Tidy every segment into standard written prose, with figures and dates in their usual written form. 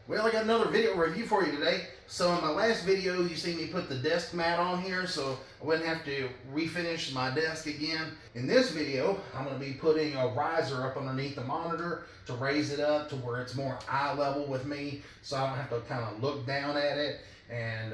Well, I got another video review for you today. So in my last video, you see me put the desk mat on here so I wouldn't have to refinish my desk again. In this video, I'm going to be putting a riser up underneath the monitor to raise it up to where it's more eye level with me, so I don't have to kind of look down at it. And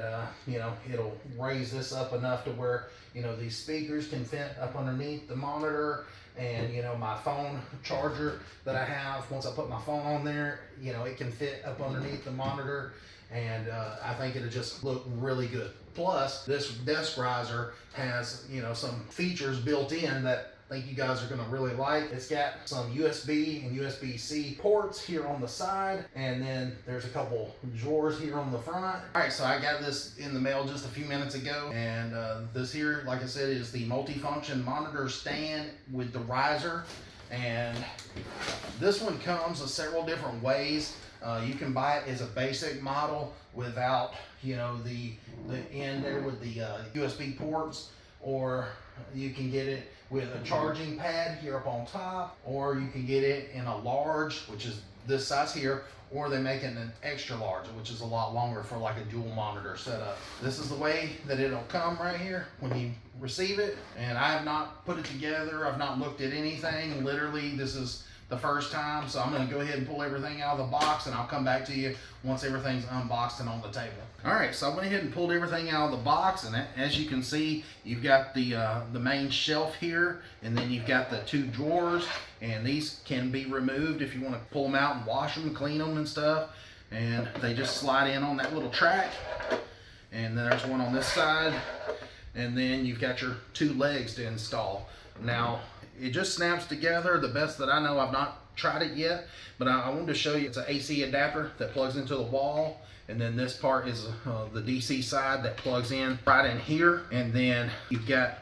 it'll raise this up enough to where these speakers can fit up underneath the monitor, and my phone charger that I have, once I put my phone on there, it can fit up underneath the monitor, and I think it'll just look really good. Plus, this desk riser has some features built in that I think you guys are going to really like. It's got some USB and USB-C ports here on the side, and then there's a couple drawers here on the front. All right, so I got this in the mail just a few minutes ago, and this here, like I said, is the multifunction monitor stand with the riser, and this one comes in several different ways. You can buy it as a basic model without the end there with the USB ports, or you can get it with a charging pad here up on top, or you can get it in a large, which is this size here, or they make it an extra large, which is a lot longer for like a dual monitor setup. This is the way that it'll come right here when you receive it, and I have not put it together. I've not looked at anything. Literally, this is the first time, so I'm going to go ahead and pull everything out of the box, and I'll come back to you once everything's unboxed and on the table. All right, so I went ahead and pulled everything out of the box, and as you can see, you've got the main shelf here, and then you've got the two drawers, and these can be removed if you want to pull them out and wash them, clean them and stuff, and they just slide in on that little track. And then there's one on this side, and then you've got your two legs to install. Now, it just snaps together the best that I know. I've not tried it yet, but I wanted to show you. It's an AC adapter that plugs into the wall, and then this part is the DC side that plugs in right in here, and then you've got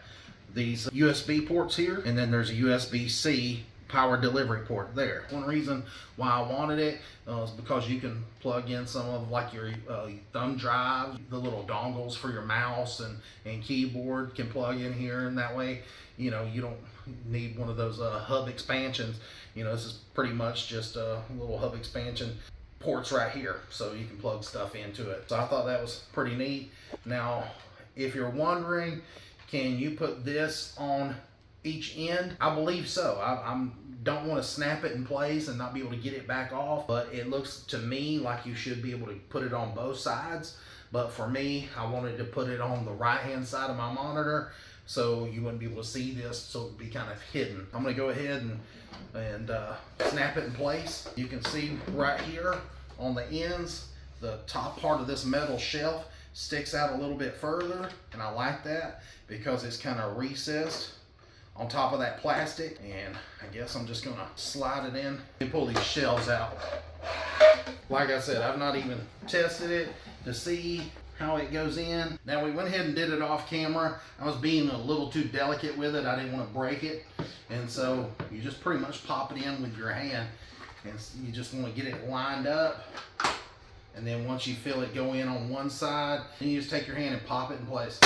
these USB ports here, and then there's a USB-C power delivery port there. One reason why I wanted it is because you can plug in some of like your thumb drive, the little dongles for your mouse and keyboard can plug in here, and that way you don't need one of those hub expansions. This is pretty much just a little hub expansion ports right here, so you can plug stuff into it. So I thought that was pretty neat. Now, if you're wondering, can you put this on each end? I believe so. I don't want to snap it in place and not be able to get it back off, but it looks to me like you should be able to put it on both sides. But for me, I wanted to put it on the right hand side of my monitor so you wouldn't be able to see this, so it would be kind of hidden. I'm going to go ahead and snap it in place. You can see right here on the ends, the top part of this metal shelf sticks out a little bit further, and I like that because it's kind of recessed on top of that plastic. And I guess I'm just gonna slide it in and pull these shelves out. Like I said, I've not even tested it to see how it goes in. Now, we went ahead and did it off camera. I was being a little too delicate with it. I didn't want to break it, and so you just pretty much pop it in with your hand, and you just want to get it lined up. And then once you feel it go in on one side, then you just take your hand and pop it in place.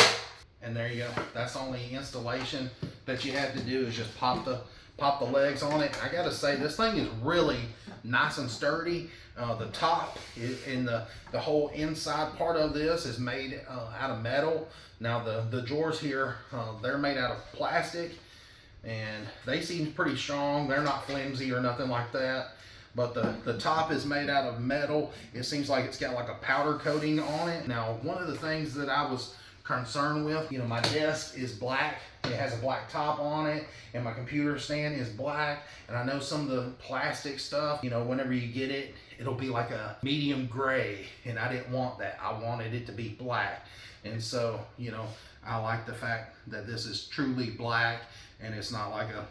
And there you go. That's the only installation that you have to do, is just pop the legs on it. I gotta say, this thing is really nice and sturdy. The top and the whole inside part of this is made out of metal. Now the drawers here, they're made out of plastic, and they seem pretty strong. They're not flimsy or nothing like that. But the top is made out of metal. It seems like it's got like a powder coating on it. Now, one of the things that I was concerned with, my desk is black. It has a black top on it, and my computer stand is black. And I know some of the plastic stuff, whenever you get it, it'll be like a medium gray, and I didn't want that. I wanted it to be black. And so, I like the fact that this is truly black, and it's not like a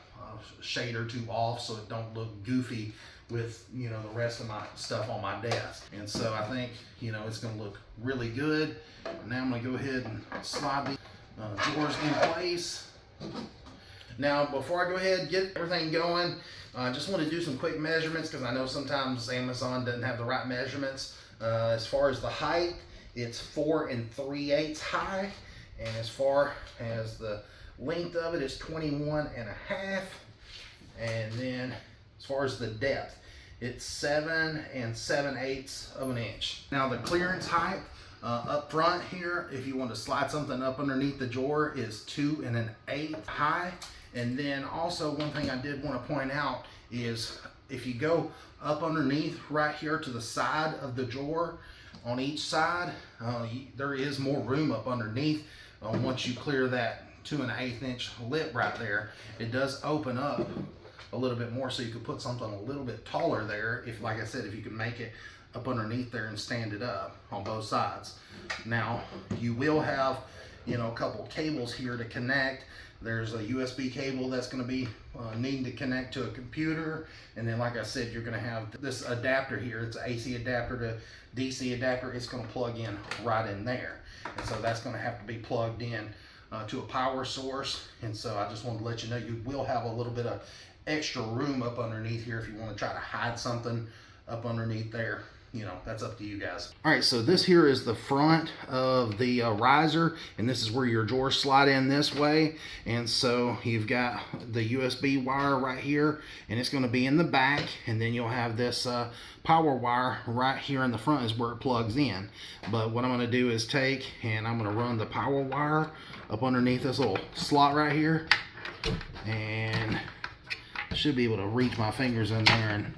shade or two off, so it don't look goofy with the rest of my stuff on my desk. And so I think it's going to look really good. And now I'm going to go ahead and slide the drawers in place. Now, before I go ahead and get everything going, I just want to do some quick measurements, because I know sometimes Amazon doesn't have the right measurements. As far as the height, it's 4 3/8 high, and as far as the length of it is 21 1/2, and then as far as the depth, It's 7 7/8 of an inch. Now the clearance height up front here, if you want to slide something up underneath the drawer, is 2 1/8 high. And then also one thing I did want to point out is if you go up underneath right here to the side of the drawer, on each side, there is more room up underneath. Once you clear that 2 1/8 inch lip right there, it does open up a little bit more, so you could put something a little bit taller there, if, like I said, if you can make it up underneath there and stand it up on both sides. Now you will have, you know, a couple cables here to connect. There's a USB cable that's going to be needing to connect to a computer, and then like I said, you're going to have this adapter here. It's an AC adapter to DC adapter. It's going to plug in right in there, and so that's going to have to be plugged in to a power source. And so I just wanted to let you know you will have a little bit of extra room up underneath here if you want to try to hide something up underneath there. You know, that's up to you guys. All right, so this here is the front of the riser, and this is where your drawers slide in this way. And so you've got the USB wire right here, and it's going to be in the back, and then you'll have this power wire right here in the front is where it plugs in. But what I'm going to do is take and I'm going to run the power wire up underneath this little slot right here, and I should be able to reach my fingers in there and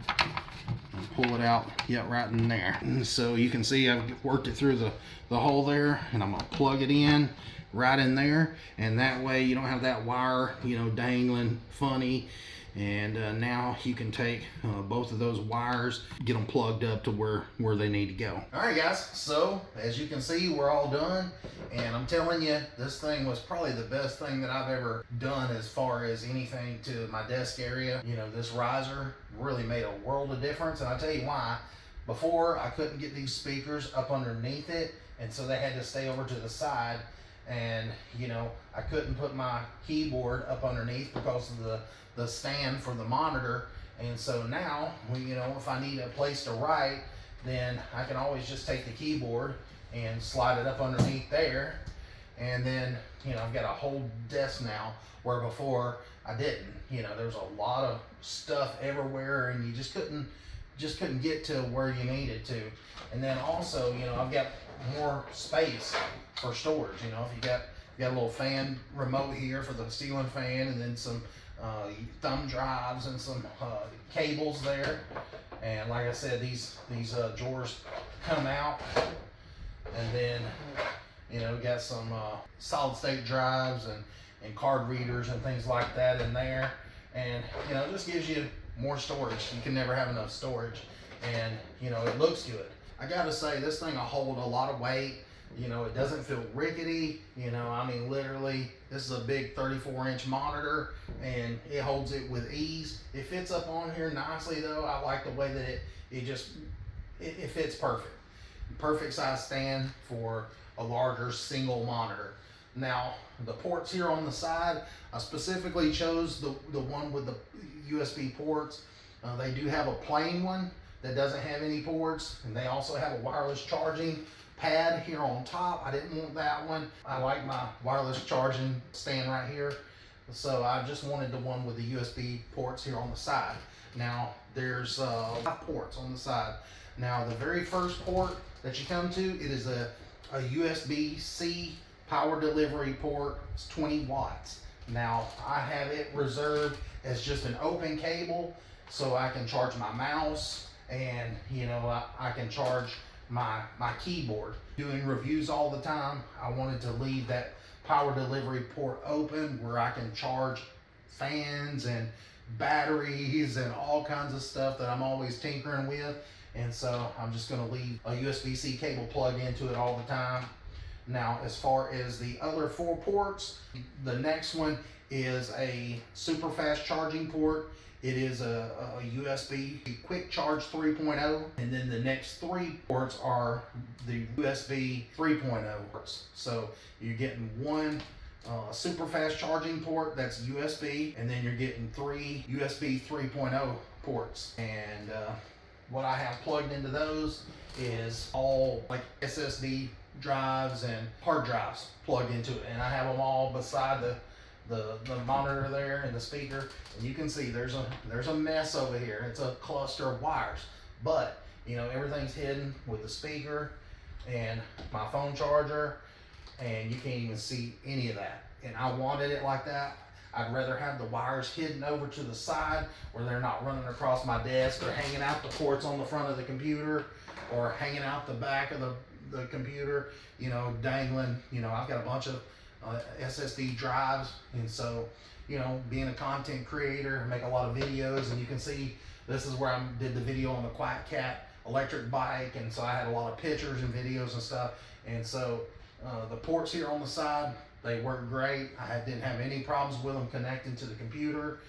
pull it out, yeah, right in there. And so you can see I've worked it through the hole there, and I'm gonna plug it in right in there, and that way you don't have that wire, you know, dangling funny. And now you can take both of those wires, get them plugged up to where they need to go. All right, guys, so as you can see, we're all done, and I'm telling you, this thing was probably the best thing that I've ever done as far as anything to my desk area. You know, this riser really made a world of difference, and I'll tell you why. Before, I couldn't get these speakers up underneath it, and so they had to stay over to the side, and you know, I couldn't put my keyboard up underneath because of the stand for the monitor. And so now, you know, if I need a place to write, then I can always just take the keyboard and slide it up underneath there, and then, you know, I've got a whole desk now, where before I didn't. You know, there's a lot of stuff everywhere, and you just couldn't get to where you needed to. And then also, you know, I've got more space for storage. You know, if you got a little fan remote here for the ceiling fan, and then some thumb drives and some cables there. And like I said, these drawers come out, and then, you know, got some solid state drives and card readers and things like that in there. And, you know, it just gives you more storage. You can never have enough storage, and, you know, it looks good. I gotta say, this thing will hold a lot of weight. You know, it doesn't feel rickety. You know, I mean, literally, this is a big 34-inch monitor, and it holds it with ease. It fits up on here nicely, though. I like the way that it fits perfect. Perfect size stand for a larger single monitor. Now, the ports here on the side, I specifically chose the one with the USB ports. They do have a plain one that doesn't have any ports, and they also have a wireless charging pad here on top. I didn't want that one. I like my wireless charging stand right here, so I just wanted the one with the USB ports here on the side. Now, there's 5 ports on the side. Now, the very first port that you come to, it is a USB-C power delivery port. It's 20 watts. Now, I have it reserved as just an open cable, so I can charge my mouse, and, you know, I can charge my keyboard. Doing reviews all the time, I wanted to leave that power delivery port open where I can charge fans and batteries and all kinds of stuff that I'm always tinkering with. And so I'm just going to leave a USB-C cable plugged into it all the time. Now, as far as the other 4 ports, the next one is a super fast charging port. It is a USB quick charge 3.0, and then the next 3 ports are the USB 3.0 ports. So you're getting 1 super fast charging port that's USB, and then you're getting 3 USB 3.0 ports. And what I have plugged into those is all like SSD drives and hard drives plugged into it, and I have them all beside the monitor there and the speaker, and you can see there's a mess over here. It's a cluster of wires, but you know, everything's hidden with the speaker and my phone charger, and you can't even see any of that. And I wanted it like that. I'd rather have the wires hidden over to the side where they're not running across my desk or hanging out the ports on the front of the computer or hanging out the back of the computer, you know, dangling. You know, I've got a bunch of SSD drives, and so, you know, being a content creator, I make a lot of videos, and you can see this is where I did the video on the Quack Cat electric bike, and so I had a lot of pictures and videos and stuff. And so the ports here on the side, they work great. I didn't have any problems with them connecting to the computer,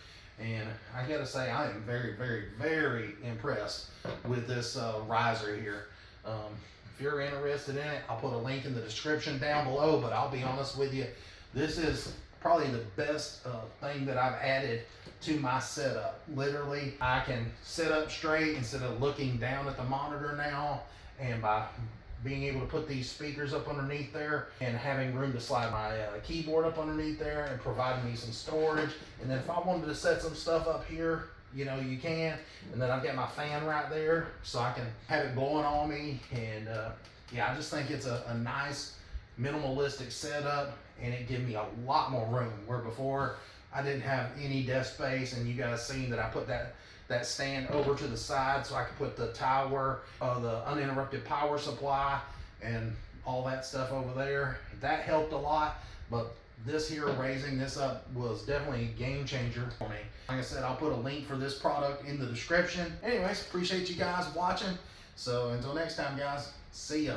and I gotta say I am very, very, very impressed with this riser here. If you're interested in it, I'll put a link in the description down below, but I'll be honest with you, this is probably the best thing that I've added to my setup. Literally, I can sit up straight instead of looking down at the monitor now, and by being able to put these speakers up underneath there and having room to slide my keyboard up underneath there and providing me some storage. And then if I wanted to set some stuff up here, you know, you can. And then I've got my fan right there so I can have it blowing on me. And yeah, I just think it's a nice minimalistic setup, and it gives me a lot more room, where before I didn't have any desk space. And you guys seen that I put that stand over to the side so I could put the tower, the uninterrupted power supply and all that stuff over there. That helped a lot, but this here, raising this up, was definitely a game changer for me. Like I said, I'll put a link for this product in the description. Anyways, appreciate you guys watching. So until next time, guys, see ya.